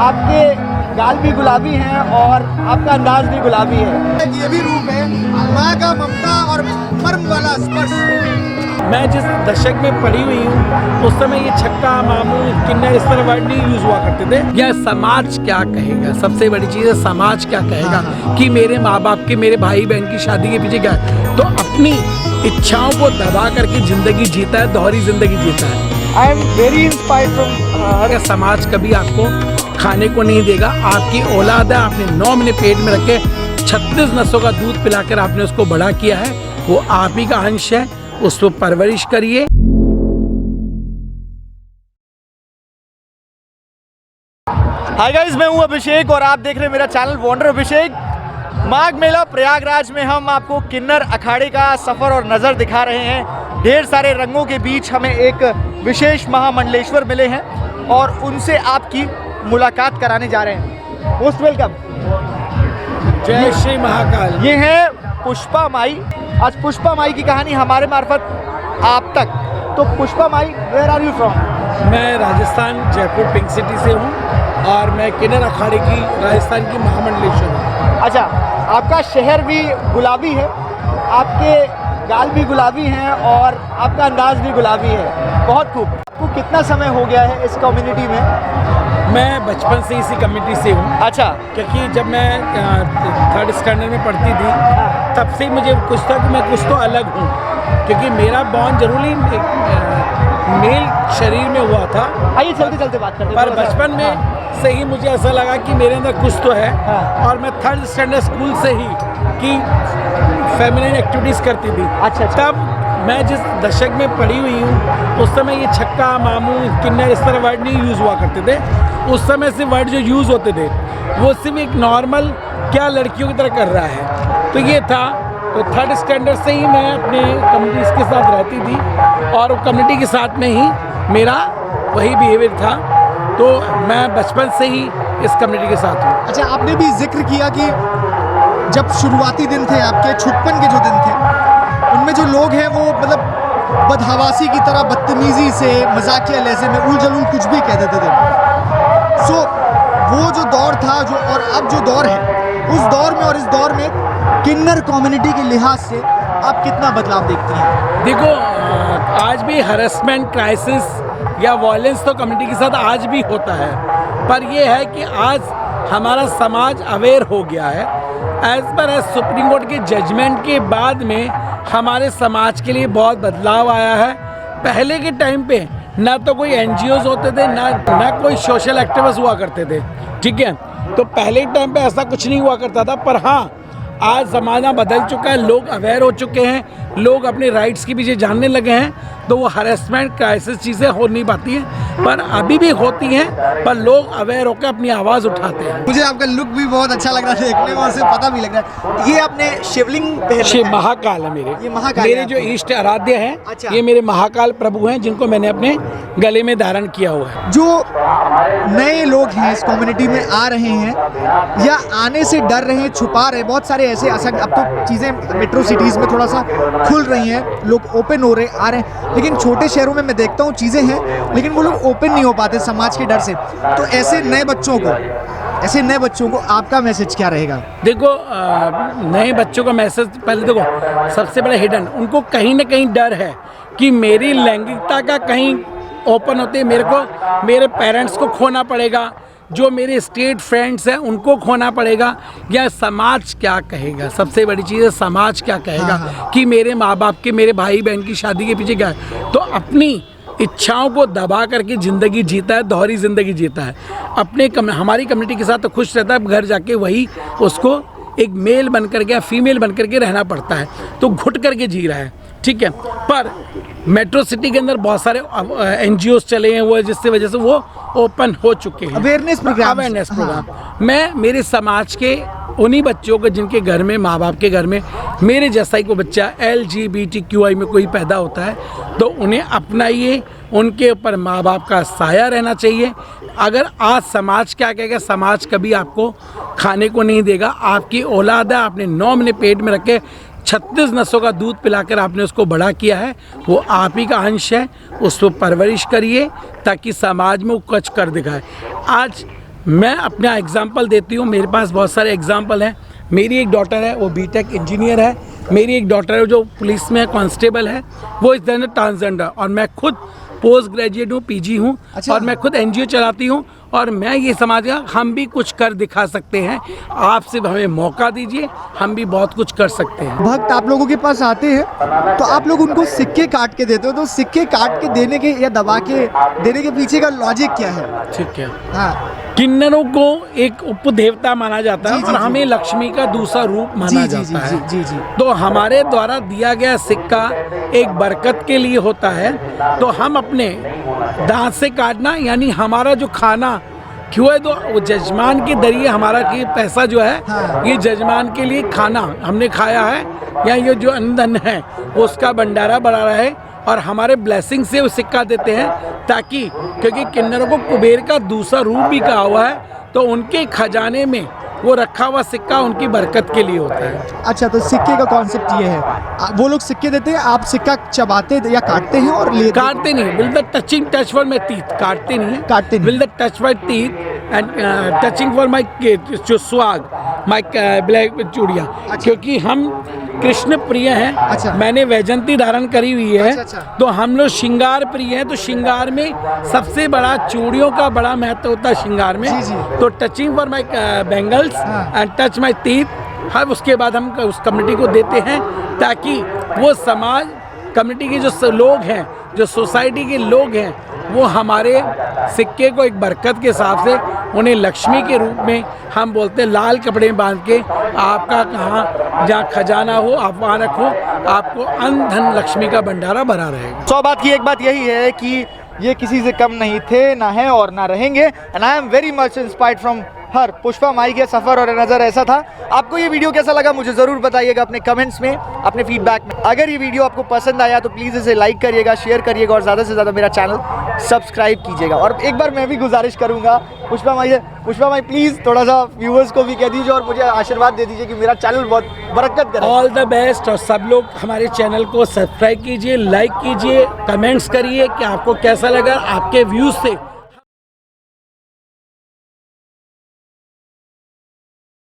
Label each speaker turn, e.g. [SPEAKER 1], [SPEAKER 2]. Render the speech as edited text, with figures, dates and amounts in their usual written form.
[SPEAKER 1] आपके गाल भी गुलाबी हैं और आपका अंदाज भी गुलाबी है। ये भी रूप है माँ का ममता और मर्म वाला स्पर्श।
[SPEAKER 2] मैं जिस दशक में पढ़ी हुई हूँ उस समय ये छक्का, मामू, किन्नर इस तरह वर्ड नहीं यूज हुआ करते थे। यह समाज क्या कहेगा, सबसे बड़ी चीज़ है समाज क्या कहेगा कि मेरे माँ बाप के, मेरे भाई बहन की शादी के पीछे क्या है। तो अपनी इच्छाओं को दबा करके जिंदगी जीता है, दोहरी जिंदगी जीता है।
[SPEAKER 1] आई एम वेरी इंस्पायर्ड फ्रॉम।
[SPEAKER 2] समाज कभी आपको खाने को नहीं देगा। आपकी औलाद है, आपने 9 महीने पेट में रख के 36 नसों का दूध पिलाकर आपने उसको बड़ा किया है, वो आप ही का अंश है, उसको परवरिश करिए।
[SPEAKER 1] हाय गाइस, मैं हूं अभिषेक और आप देख रहे हैं मेरा चैनल वंडर अभिषेक। माघ मेला प्रयागराज में हम आपको किन्नर अखाड़े का सफ़र और नज़र दिखा रहे हैं। ढेर सारे रंगों के बीच हमें एक विशेष महामंडलेश्वर मिले हैं और उनसे आपकी मुलाकात कराने जा रहे हैं। Most welcome.
[SPEAKER 2] जय श्री महाकाल।
[SPEAKER 1] ये है पुष्पा माई। आज पुष्पा माई की कहानी हमारे मार्फत आप तक। तो पुष्पा माई, वेयर आर यू फ्रॉम?
[SPEAKER 2] मैं राजस्थान, जयपुर पिंक सिटी से हूँ और मैं किन्नर अखाड़े की राजस्थान की महामंडलेश्वर हूँ।
[SPEAKER 1] अच्छा, आपका शहर भी गुलाबी है, आपके गाल भी गुलाबी हैं और आपका अंदाज भी गुलाबी है। बहुत खूब। आपको कितना समय हो गया है इस कम्युनिटी में?
[SPEAKER 2] मैं बचपन से इसी कमेटी से हूँ।
[SPEAKER 1] अच्छा।
[SPEAKER 2] क्योंकि जब मैं 3rd स्टैंडर्ड में पढ़ती थी तब से मुझे कुछ था कि मैं कुछ तो अलग हूँ, क्योंकि मेरा बॉर्न जरूरी मेल शरीर में हुआ था।
[SPEAKER 1] आइए चलते चलते बात करते हैं।
[SPEAKER 2] पर बचपन में से ही मुझे ऐसा लगा कि मेरे अंदर कुछ तो है। और मैं 3rd स्टैंडर्ड स्कूल से ही कि फेमिनिन एक्टिविटीज़ करती थी।
[SPEAKER 1] अच्छा।
[SPEAKER 2] तब मैं जिस दशक में पढ़ी हुई हूँ उस समय ये छक्का, मामू, किन्नर इस तरह वर्ड नहीं यूज़ हुआ करते थे। उस समय से वर्ड जो यूज़ होते थे वो सिर्फ एक नॉर्मल क्या लड़कियों की तरह कर रहा है, तो ये था। तो 3rd स्टैंडर्ड से ही मैं अपने कम्युनिटीज़ के साथ रहती थी और कम्युनिटी के साथ में ही मेरा वही बिहेवियर था। तो मैं बचपन से ही इस कम्युनिटी के साथ हूँ।
[SPEAKER 1] अच्छा, आपने भी जिक्र किया कि जब शुरुआती दिन थे आपके, छुटपन के जो दिन थे, उनमें जो लोग हैं वो मतलब बदहवासी की तरह बदतमीजी से, मजाकिया लहजे में उल जलूल कुछ भी कह देते थे। सो वो जो दौर था जो और अब जो दौर है, उस दौर में और इस दौर में किन्नर कम्युनिटी के लिहाज से आप कितना बदलाव देखती हैं?
[SPEAKER 2] देखो, आज भी हरेसमेंट, क्राइसिस या वायलेंस तो कम्युनिटी के साथ आज भी होता है, पर यह है कि आज हमारा समाज अवेयर हो गया है। As per as supreme court के जजमेंट के बाद में हमारे समाज के लिए बहुत बदलाव आया है। पहले के टाइम पे ना तो कोई NGOs होते थे, ना कोई सोशल एक्टिविस्ट हुआ करते थे, ठीक है। तो पहले के टाइम पे ऐसा कुछ नहीं हुआ करता था। पर हाँ, आज ज़माना बदल चुका है, लोग अवेयर हो चुके हैं, लोग अपने राइट्स के पीछे जानने लगे हैं। तो वो हरेसमेंट, क्राइसिस चीज़ें हो नहीं पाती हैं, पर अभी भी होती हैं, पर लोग अवेयर होकर अपनी आवाज़ उठाते हैं।
[SPEAKER 1] मुझे आपका लुक भी बहुत अच्छा लग रहा है देखने में, और से पता भी लग रहा है। ये आपने शिवलिंग पहन
[SPEAKER 2] शिव महाकाल है मेरे।
[SPEAKER 1] ये महाकाल
[SPEAKER 2] मेरे
[SPEAKER 1] है
[SPEAKER 2] जो इष्ट आराध्य हैं।
[SPEAKER 1] अच्छा।
[SPEAKER 2] ये मेरे महाकाल प्रभु हैं, जिनको मैंने अपने गले में धारण किया हुआ है।
[SPEAKER 1] जो नए लोग हैं इस कम्युनिटी में आ रहे हैं या आने से डर रहे हैं, छुपा रहे, बहुत सारे ऐसे अब तो चीज़ें मेट्रो सिटीज़ में थोड़ा सा खुल रही हैं, लोग ओपन हो रहे आ रहे हैं, लेकिन छोटे शहरों में मैं देखता हूँ चीज़ें हैं लेकिन वो लोग ओपन नहीं हो पाते समाज के डर से। तो ऐसे नए बच्चों को आपका मैसेज क्या रहेगा?
[SPEAKER 2] देखो, नए बच्चों का मैसेज, पहले देखो सबसे बड़ा हिडन, उनको कहीं ना कहीं डर है कि मेरी लैंगिकता का कहीं ओपन होते मेरे पेरेंट्स को खोना पड़ेगा, जो मेरे स्टेट फ्रेंड्स हैं उनको खोना पड़ेगा, या समाज क्या कहेगा। सबसे बड़ी चीज़ है समाज क्या कहेगा कि मेरे माँ बाप के, मेरे भाई बहन की शादी के पीछे क्या है। तो अपनी इच्छाओं को दबा करके ज़िंदगी जीता है, दोहरी ज़िंदगी जीता है। हमारी कम्युनिटी के साथ तो खुश रहता है, घर जाके वही उसको एक मेल बन करके या फीमेल बन करके रहना पड़ता है, तो घुट करके जी रहा है, ठीक है। पर मेट्रो सिटी के अंदर बहुत सारे NGOs चले हैं वो, जिसकी वजह से वो ओपन हो चुके हैं।
[SPEAKER 1] Awareness programme.
[SPEAKER 2] मैं मेरे समाज के उन्हीं बच्चों को जिनके घर में, माँ बाप के घर में मेरे जैसा ही कोई बच्चा LGBTQI में कोई पैदा होता है, तो उन्हें अपनाइए, उनके ऊपर माँ बाप का साया रहना चाहिए। अगर आज समाज क्या कहेगा, समाज कभी आपको खाने को नहीं देगा। आपकी औलाद है, आपने 9 महीने पेट में रख के 36 नसों का दूध पिलाकर आपने उसको बड़ा किया है, वो आप ही का अंश है, उसको परवरिश करिए ताकि समाज में वो कुछ कर दिखाए। आज मैं अपना एग्जाम्पल देती हूँ, मेरे पास बहुत सारे एग्जाम्पल हैं। मेरी एक डॉटर है, वो बीटेक इंजीनियर है। मेरी एक डॉटर है जो पुलिस में कांस्टेबल है, वो इस तरह ट्रांसजेंडर। और मैं खुद पोस्ट ग्रेजुएट हूँ, पीजी हूँ।
[SPEAKER 1] अच्छा।
[SPEAKER 2] और मैं खुद एनजीओ चलाती हूँ। और मैं ये समझ गया हम भी कुछ कर दिखा सकते हैं। आप सिर्फ हमें मौका दीजिए, हम भी बहुत कुछ कर सकते हैं।
[SPEAKER 1] भक्त आप लोगों के पास आते हैं तो आप लोग उनको सिक्के काट के देते हो, तो सिक्के काट के देने के या दबा के देने के पीछे का लॉजिक क्या है?
[SPEAKER 2] ठीक है।
[SPEAKER 1] हाँ
[SPEAKER 2] किन्नरों को एक उपदेवता माना जाता है
[SPEAKER 1] जी, जी,
[SPEAKER 2] और
[SPEAKER 1] जी।
[SPEAKER 2] हमें लक्ष्मी का दूसरा रूप माना
[SPEAKER 1] जी जी जी
[SPEAKER 2] जाता
[SPEAKER 1] जी
[SPEAKER 2] है।
[SPEAKER 1] जी जी।
[SPEAKER 2] तो हमारे द्वारा दिया गया सिक्का एक बरकत के लिए होता है। तो हम अपने दांत से काटना, यानी हमारा जो खाना क्यों है, तो वो जजमान के जरिए हमारा कि पैसा जो है,
[SPEAKER 1] हाँ।
[SPEAKER 2] ये जजमान के लिए खाना हमने खाया है, या ये जो अन्न है वो उसका भंडारा बढ़ा रहा है। और हमारे ब्लेसिंग से वो सिक्का देते हैं, ताकि क्योंकि किन्नरों को कुबेर का दूसरा रूप भी कहा हुआ है, तो उनके खजाने में वो रखा हुआ सिक्का उनकी बरकत के लिए होता है।
[SPEAKER 1] अच्छा, तो सिक्के का कॉन्सेप्ट ये है, वो लोग सिक्के देते हैं, आप सिक्का चबाते या काटते हैं और लेते हैं?
[SPEAKER 2] काटते नहीं, will the touching touch for my teeth, काटते नहीं है,
[SPEAKER 1] काटते नहीं।
[SPEAKER 2] Will the touch my teeth and touching for my जो स्वाग, माई ब्लैक चूड़ियाँ। क्योंकि हम कृष्ण प्रिय हैं।
[SPEAKER 1] अच्छा।
[SPEAKER 2] मैंने वैजंती धारण करी हुई है।
[SPEAKER 1] अच्छा, अच्छा।
[SPEAKER 2] तो हम लोग श्रृंगार प्रिय हैं, तो श्रृंगार में सबसे बड़ा चूड़ियों का बड़ा महत्व होता है श्रृंगार में।
[SPEAKER 1] जी, जी।
[SPEAKER 2] तो टचिंग फॉर माई बैंगल्स
[SPEAKER 1] हाँ।
[SPEAKER 2] एंड टच माई टीथ, हम उसके बाद हम उस कम्युनिटी को देते हैं, ताकि वो समाज कम्युनिटी के जो लोग हैं, जो सोसाइटी के लोग हैं, वो हमारे सिक्के को एक बरकत के हिसाब से उन्हें लक्ष्मी के रूप में हम बोलते हैं, लाल कपड़े में बांध के आपका कहाँ जहाँ खजाना हो आप वहाँ रखो, आपको अन्न धन लक्ष्मी का भंडारा भरा रहेगा।
[SPEAKER 1] 100 बात की एक बात यही है कि ये किसी से कम नहीं थे, ना है और ना रहेंगे। And I am very much inspired from her. Pushpa Mai के सफ़र और नज़र ऐसा था। आपको ये वीडियो कैसा लगा मुझे ज़रूर बताइएगा अपने कमेंट्स में, अपने फीडबैक में। अगर ये वीडियो आपको पसंद आया तो प्लीज़ इसे लाइक करिएगा, शेयर करिएगा और ज़्यादा से ज़्यादा मेरा चैनल सब्सक्राइब कीजिएगा। और एक बार मैं भी गुजारिश करूँगा पुष्पा माई प्लीज़ थोड़ा सा व्यूअर्स को भी कह दीजिए और मुझे आशीर्वाद दे दीजिए कि मेरा चैनल बहुत बरकत करे।
[SPEAKER 2] All the best. और सब लोग हमारे चैनल को सब्सक्राइब कीजिए, लाइक कीजिए, कमेंट्स करिए कि आपको कैसा लगा। आपके व्यूज़ से